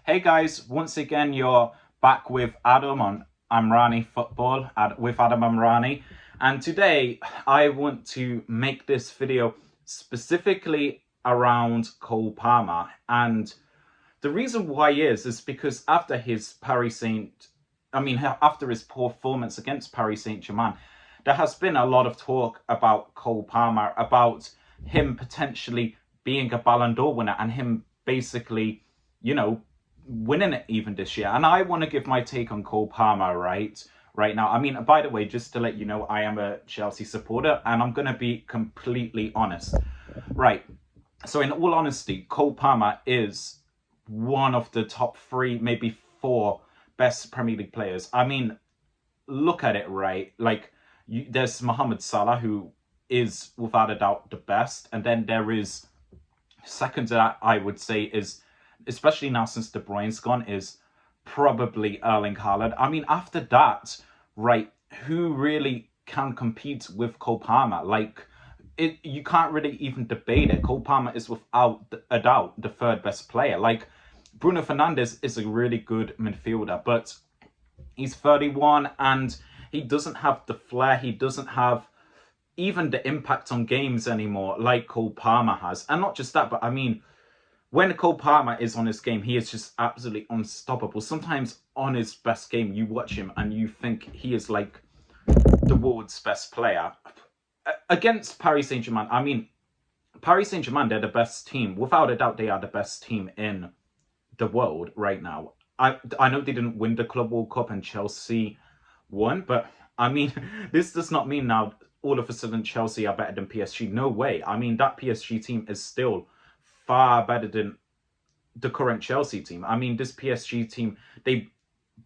Hey guys, once again you're back with Adam on Amrani Football with Adam Amrani, and today I want to make this video specifically around Cole Palmer. And the reason why is because after his after his poor performance against Paris Saint-Germain, there has been a lot of talk about Cole Palmer, about him potentially being a Ballon d'Or winner and him basically, winning it even this year. And I want to give my take on Cole Palmer right now. By the way, just to let you know, I am a Chelsea supporter and I'm going to be completely honest. Right. So in all honesty, Cole Palmer is one of the top three, maybe four best Premier League players. Look at it, right? There's Mohamed Salah, who is without a doubt the best. And then there is, second to that, I would say, is, especially now since De Bruyne's gone, is probably Erling Haaland. After that, right, who really can compete with Cole Palmer? You can't really even debate it. Cole Palmer is without a doubt the third best player. Bruno Fernandes is a really good midfielder, but he's 31 and he doesn't have the flair. He doesn't have even the impact on games anymore like Cole Palmer has. And not just that, but when Cole Palmer is on his game, he is just absolutely unstoppable. Sometimes on his best game, you watch him and you think he is like the world's best player. Against Paris Saint-Germain, Paris Saint-Germain, they're the best team. Without a doubt, they are the best team in the world right now. I know they didn't win the Club World Cup and Chelsea won, but this does not mean now all of a sudden Chelsea are better than PSG. No way. That PSG team is still far better than the current Chelsea team. This PSG team, they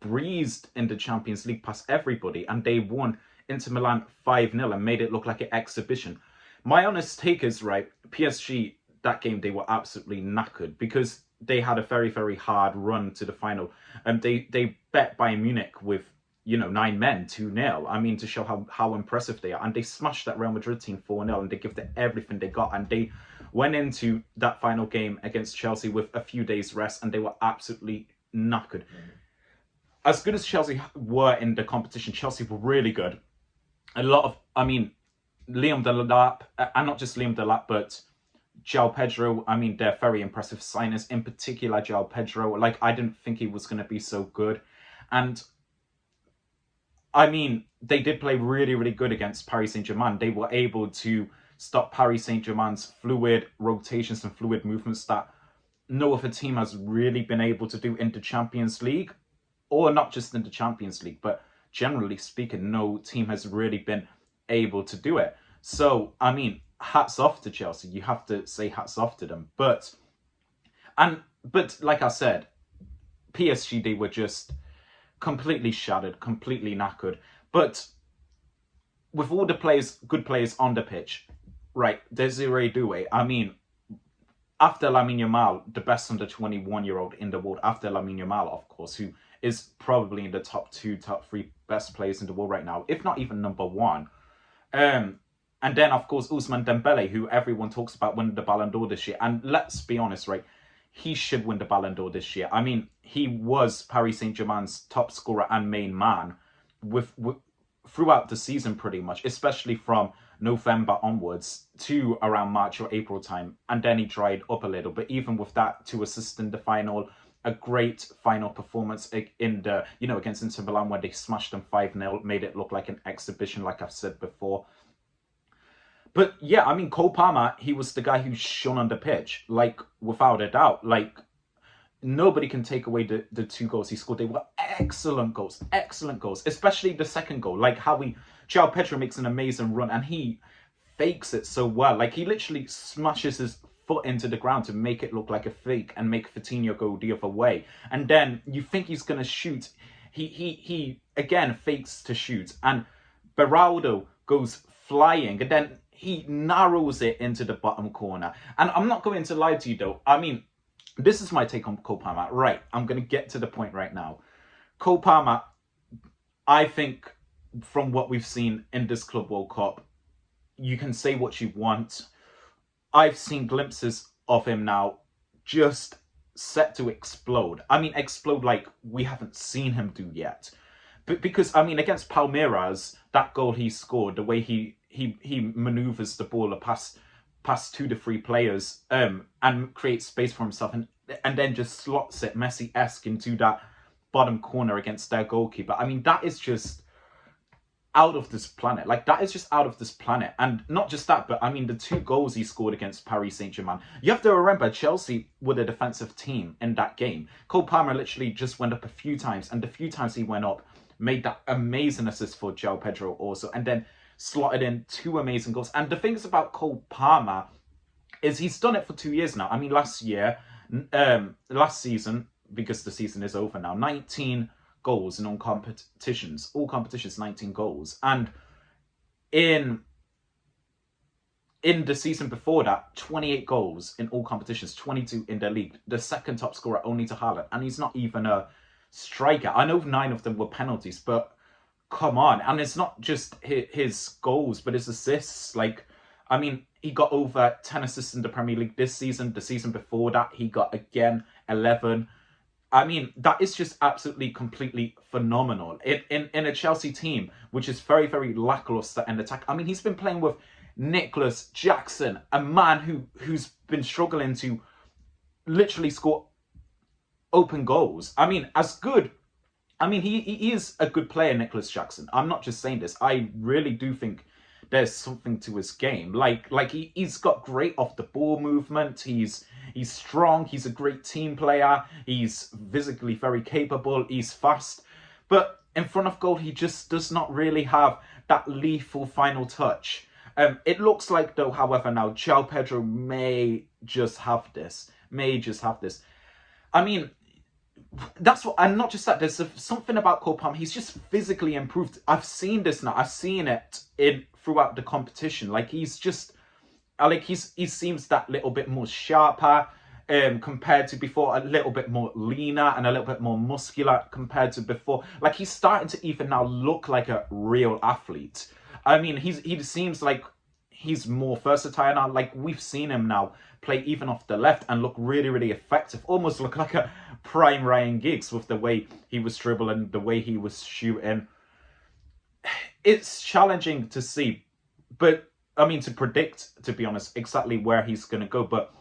breezed in the Champions League past everybody and they won Inter Milan 5-0 and made it look like an exhibition. My honest take is, right, PSG, that game, they were absolutely knackered because they had a very, very hard run to the final. And they bet Bayern Munich with, 9 men, 2-0. To show how impressive they are. And they smashed that Real Madrid team 4-0 and they gave it everything they got. And they went into that final game against Chelsea with a few days rest and they were absolutely knackered. As good as Chelsea were in the competition, Chelsea were really good. A lot of, Liam Delap, and not just Liam Delap, but João Pedro, they're very impressive signers. In particular, João Pedro, I didn't think he was going to be so good. And they did play really, really good against Paris Saint-Germain. They were able to stop Paris Saint-Germain's fluid rotations and fluid movements that no other team has really been able to do in the Champions League. Or not just in the Champions League, but generally speaking, no team has really been able to do it. So, hats off to Chelsea. You have to say hats off to them. But like I said, PSG, they were just completely shattered, completely knackered. But with all the good players on the pitch, right, Desiree Doué, after Lamine Yamal, the best under 21-year-old in the world, after Lamine Yamal, of course, who is probably in the top 2, top 3 best players in the world right now, if not even number 1. And then, of course, Ousmane Dembele, who everyone talks about winning the Ballon d'Or this year. And let's be honest, right, he should win the Ballon d'Or this year. He was Paris Saint-Germain's top scorer and main man throughout the season pretty much, especially from November onwards to around March or April time. And then he dried up a little. But even with that, 2 assists in the final, a great final performance in the, against Inter Milan where they smashed them 5-0, made it look like an exhibition, like I've said before. But yeah, Cole Palmer, he was the guy who shone on the pitch, without a doubt. Nobody can take away the 2 goals he scored. They were excellent goals, especially the second goal. João Pedro makes an amazing run and he fakes it so well. He literally smashes his foot into the ground to make it look like a fake and make Coutinho go the other way. And then you think he's going to shoot. He again fakes to shoot. And Beraldo goes flying and then he narrows it into the bottom corner. And I'm not going to lie to you though. This is my take on Cole Palmer. Right, I'm going to get to the point right now. Cole Palmer, I think from what we've seen in this Club World Cup, you can say what you want. I've seen glimpses of him now just set to explode. I mean, explode like we haven't seen him do yet. But because, I mean, against Palmeiras, that goal he scored, the way he maneuvers the ball past 2 to 3 players, and creates space for himself, and then just slots it Messi-esque into that bottom corner against their goalkeeper. I mean, that is just out of this planet. Like, that is just out of this planet. And not just that, but I mean, the 2 goals he scored against Paris Saint-Germain. You have to remember, Chelsea were the defensive team in that game. Cole Palmer literally just went up a few times, and the few times he went up, made that amazing assist for João Pedro also, and then slotted in 2 amazing goals. And the things about Cole Palmer is he's done it for 2 years now. I mean, last season, because the season is over now, 19 goals in all competitions, 19 goals. And in the season before that, 28 goals in all competitions, 22 in the league, the second top scorer only to Haaland, and he's not even a striker. I know 9 of them were penalties, but come on. And it's not just his goals, but his assists. Like, I mean, he got over 10 assists in the Premier League this season. The season before that, he got again 11. I mean, that is just absolutely, completely phenomenal. In a Chelsea team, which is very, very lackluster in attack. I mean, he's been playing with Nicholas Jackson, a man who's been struggling to literally score open goals. I mean, he is a good player, Nicholas Jackson. I'm not just saying this. I really do think there's something to his game. Like he's got great off the ball movement. He's strong. He's a great team player. He's physically very capable. He's fast. But in front of goal, he just does not really have that lethal final touch. It looks like, though, however, now João Pedro may just have this. I mean, that's what, and not just that, there's something about Cole Palmer. He's just physically improved. I've seen this now. I've seen it throughout the competition. Like, he seems that little bit more sharper compared to before, a little bit more leaner and a little bit more muscular compared to before. Like, he's starting to even now look like a real athlete. I mean, he seems like he's more versatile now. Like, we've seen him now play even off the left and look really, really effective. Almost look like a prime Ryan Giggs with the way he was dribbling, the way he was shooting. It's challenging to see, but I mean, to predict, to be honest, exactly where he's going to go. But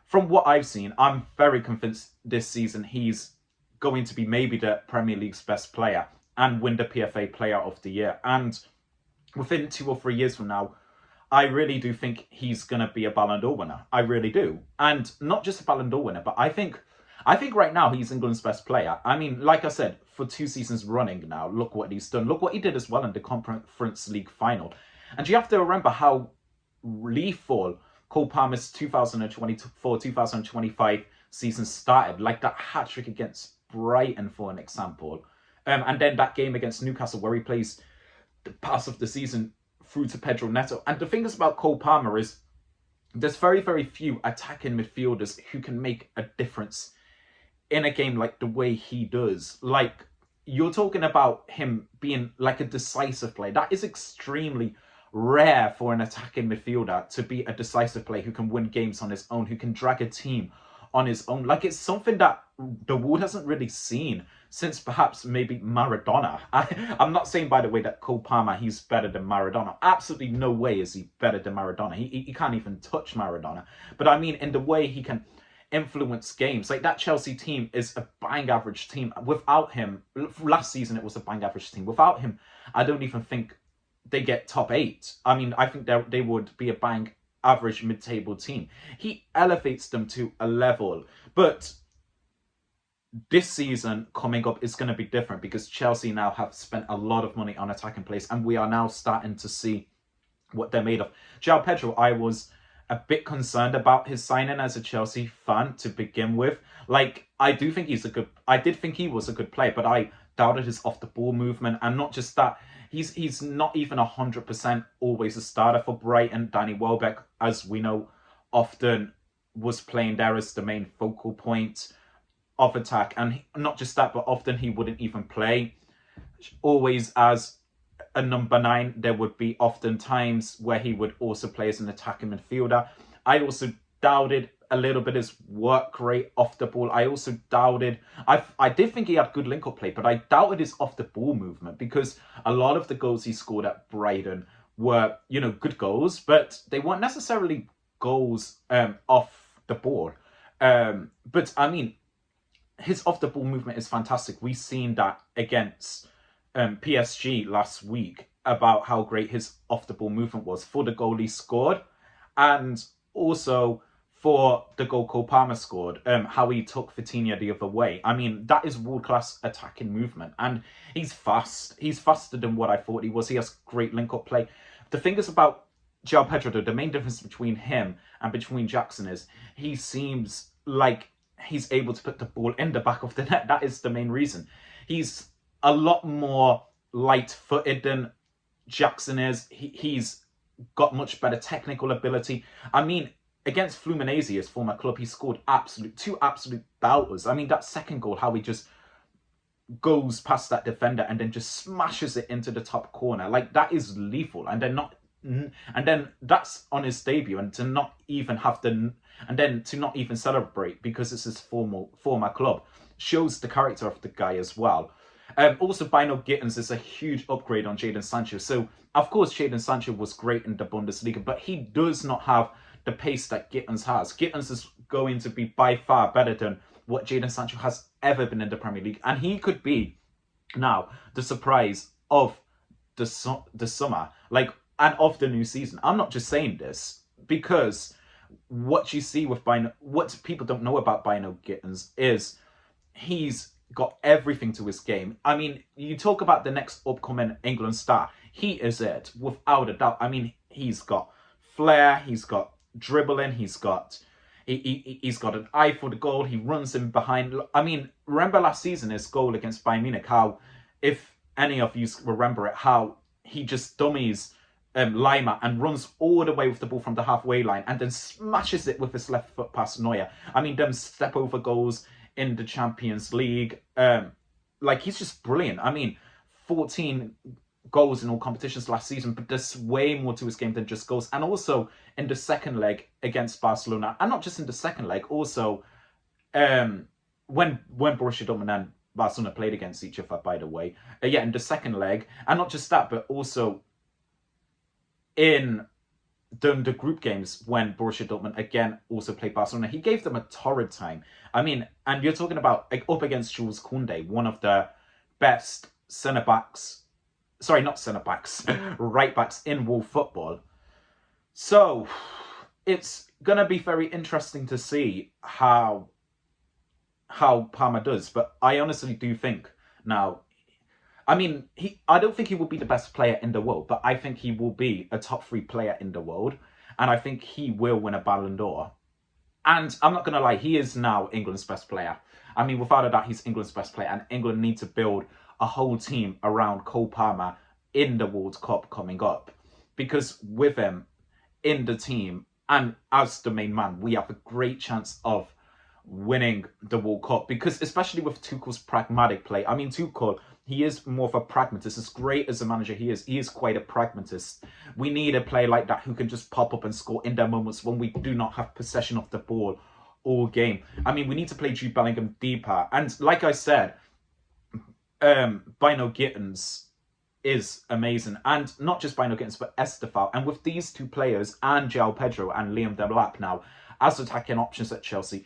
from what I've seen, I'm very convinced this season he's going to be maybe the Premier League's best player and win the PFA Player of the Year. And within 2 or 3 years from now, I really do think he's going to be a Ballon d'Or winner. I really do. And not just a Ballon d'Or winner, but I think right now he's England's best player. I mean, like I said, for 2 seasons running now, look what he's done. Look what he did as well in the Conference League final. And you have to remember how lethal Cole Palmer's 2024-2025 season started. Like that hat-trick against Brighton, for an example. And then that game against Newcastle where he plays the pass of the season through to Pedro Neto. And the thing is about Cole Palmer is there's very, very few attacking midfielders who can make a difference in a game like the way he does. Like, you're talking about him being like a decisive player. That is extremely rare for an attacking midfielder to be a decisive player who can win games on his own, who can drag a team on his own. Like, it's something that the world hasn't really seen since perhaps maybe Maradona. I'm not saying, by the way, that Cole Palmer, he's better than Maradona. Absolutely no way is he better than Maradona. He can't even touch Maradona. But I mean, in the way he can influence games. Like, that Chelsea team is a bang average team. Without him, last season it was a bang average team. Without him, I don't even think they get top 8. I mean, I think they would be a bang average mid-table team. He elevates them to a level. But this season coming up is going to be different because Chelsea now have spent a lot of money on attacking players, and we are now starting to see what they're made of. João Pedro, I was a bit concerned about his signing as a Chelsea fan to begin with. Like, I did think he was a good player, but I doubted his off the ball movement. And not just that, he's not even 100% always a starter for Brighton. Danny Welbeck, as we know, often was playing there as the main focal point of attack. And not just that, but often he wouldn't even play always as a number 9. There would be often times where he would also play as an attacking midfielder. I also doubted a little bit his work rate off the ball. I also doubted, I did think he had good link-up play, but I doubted his off-the-ball movement, because a lot of the goals he scored at Brighton were, you know, good goals, but they weren't necessarily goals off the ball. But I mean, his off-the-ball movement is fantastic. We've seen that against PSG last week, about how great his off-the-ball movement was for the goal he scored, and also for the goal Cole Palmer scored, how he took Vitinha the other way. I mean, that is world-class attacking movement, and he's fast. He's faster than what I thought he was. He has great link-up play. The thing is about João Pedro, though, the main difference between him and between Jackson is he seems like he's able to put the ball in the back of the net. That is the main reason. He's a lot more light-footed than Jackson is. He's got much better technical ability. I mean, against Fluminense, his former club, he scored two absolute belters. I mean, that second goal, how he just goes past that defender and then just smashes it into the top corner, like, that is lethal. And then that's on his debut, and to not even have to not even celebrate because it's his former club shows the character of the guy as well. Also, Bino Gittins is a huge upgrade on Jadon Sancho. So, of course, Jadon Sancho was great in the Bundesliga, but he does not have the pace that Gittins has. Gittins is going to be by far better than what Jadon Sancho has ever been in the Premier League. And he could be, now, the surprise of the summer, like, and of the new season. I'm not just saying this, because what you see with what people don't know about Bino Gittins is he's got everything to his game. I mean, you talk about the next upcoming England star. He is it, without a doubt. I mean, he's got flair, he's got dribbling, he's got an eye for the goal, he runs in behind. I mean, remember last season, his goal against Bayern Munich, how, if any of you remember it, how he just dummies Lima and runs all the way with the ball from the halfway line and then smashes it with his left foot past Neuer. I mean, them step over goals in the Champions League, like, he's just brilliant. I mean, 14 goals in all competitions last season, but there's way more to his game than just goals. And also in the second leg against Barcelona, and not just in the second leg, also when Borussia Dortmund and Barcelona played against each other, by the way, in the second leg, and not just that, but also in the group games when Borussia Dortmund again also played Barcelona, he gave them a torrid time. I mean, and you're talking about, like, up against Jules Koundé, one of the best right backs in world football. So it's gonna be very interesting to see how Palmer does. But I honestly do think now, I mean, I don't think he will be the best player in the world, but I think he will be a top 3 player in the world. And I think he will win a Ballon d'Or. And I'm not going to lie, he is now England's best player. I mean, without a doubt, he's England's best player. And England need to build a whole team around Cole Palmer in the World Cup coming up. Because with him in the team and as the main man, we have a great chance of winning the World Cup. Because especially with Tuchel's pragmatic play. I mean, Tuchel, he is more of a pragmatist. As great as a manager he is quite a pragmatist. We need a player like that who can just pop up and score in their moments when we do not have possession of the ball all game. I mean, we need to play Jude Bellingham deeper. And like I said, Bino Gittins is amazing. And not just Bino Gittins, but Estefan. And with these two players, and João Pedro and Liam Delap now, as attacking options at Chelsea,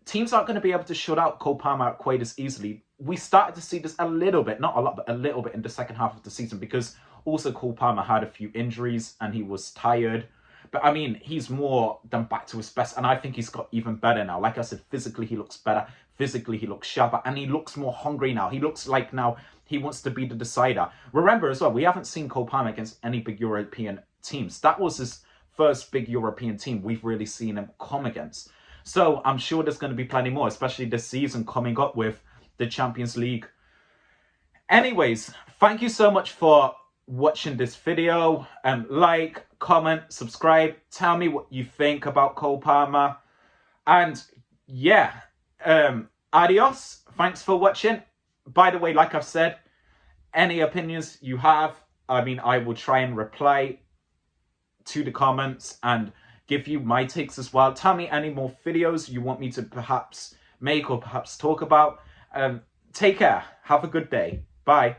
teams aren't going to be able to shut out Cole Palmer quite as easily. We started to see this a little bit, not a lot, but a little bit in the second half of the season, because also Cole Palmer had a few injuries and he was tired. But I mean, he's more than back to his best, and I think he's got even better now. Like I said, physically he looks better, physically he looks sharper, and he looks more hungry now. He looks like now he wants to be the decider. Remember as well, we haven't seen Cole Palmer against any big European teams. That was his first big European team we've really seen him come against. So I'm sure there's going to be plenty more, especially this season coming up with the Champions League. Anyways, thank you so much for watching this video. Like, comment, subscribe. Tell me what you think about Cole Palmer. And yeah, adios. Thanks for watching. By the way, like I've said, any opinions you have, I mean, I will try and reply to the comments and give you my takes as well. Tell me any more videos you want me to perhaps make or perhaps talk about. Take care. Have a good day. Bye.